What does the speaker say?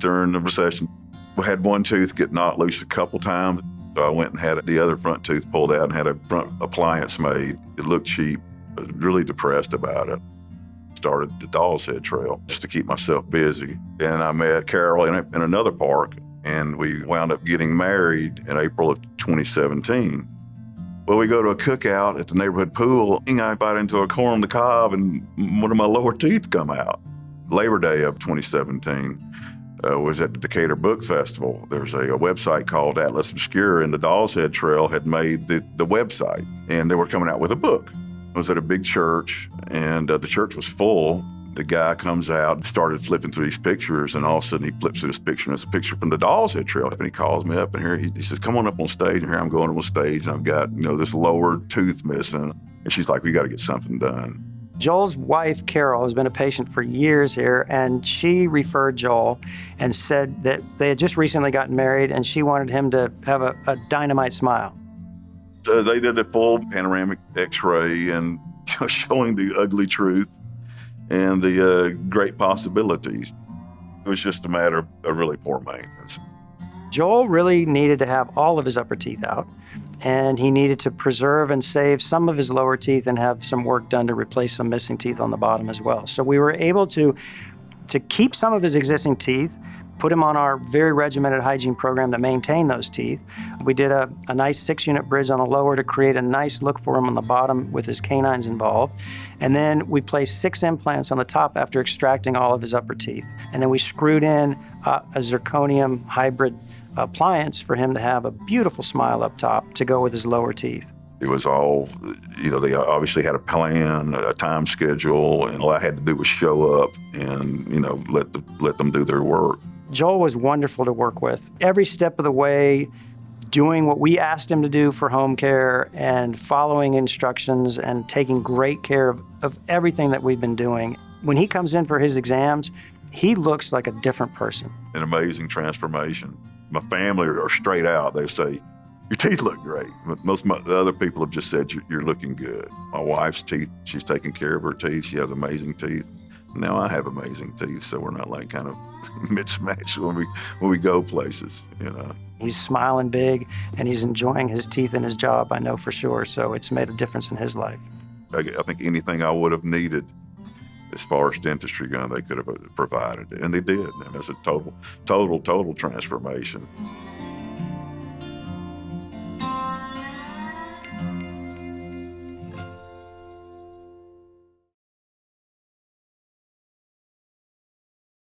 during the recession. We had one tooth get knocked loose a couple times. So I went and had the other front tooth pulled out and had a front appliance made. It looked cheap. I was really depressed about it. Started the Doll's Head Trail just to keep myself busy. And I met Carol in another park, and we wound up getting married in April of 2017. Well, we go to a cookout at the neighborhood pool, and I bite into a corn on the cob, and one of my lower teeth come out. Labor Day of 2017 was at the Decatur Book Festival. There's a website called Atlas Obscura, and the Doll's Head Trail had made the website, and they were coming out with a book. I was at a big church, and the church was full. The guy comes out and started flipping through these pictures, and all of a sudden he flips through this picture, and it's a picture from the Doll's Head Trail. And he calls me up, and here he says, "Come on up on stage." And here I'm going up on stage, and I've got this lower tooth missing. And she's like, "We got to get something done." Joel's wife, Carol, has been a patient for years here, and she referred Joel and said that they had just recently gotten married, and she wanted him to have a dynamite smile. So they did a full panoramic x-ray and showing the ugly truth and the great possibilities. It was just a matter of really poor maintenance. Joel really needed to have all of his upper teeth out, and he needed to preserve and save some of his lower teeth and have some work done to replace some missing teeth on the bottom as well. So we were able to keep some of his existing teeth, put him on our very regimented hygiene program to maintain those teeth. We did a nice 6-unit bridge on the lower to create a nice look for him on the bottom with his canines involved. And then we placed 6 implants on the top after extracting all of his upper teeth. And then we screwed in a zirconium hybrid appliance for him to have a beautiful smile up top to go with his lower teeth. It was all, they obviously had a plan, a time schedule, and all I had to do was show up and, let them do their work. Joel was wonderful to work with. Every step of the way, doing what we asked him to do for home care and following instructions and taking great care of everything that we've been doing. When he comes in for his exams, he looks like a different person. An amazing transformation. My family are straight out. They say, "Your teeth look great." But most of the other people have just said, "You're looking good." My wife's teeth, she's taking care of her teeth. She has amazing teeth. Now I have amazing teeth, so we're not like kind of mismatched when we go places, He's smiling big, and he's enjoying his teeth and his job, I know for sure. So it's made a difference in his life. I think anything I would have needed as far as dentistry they could have provided it, and they did. And it's a total transformation.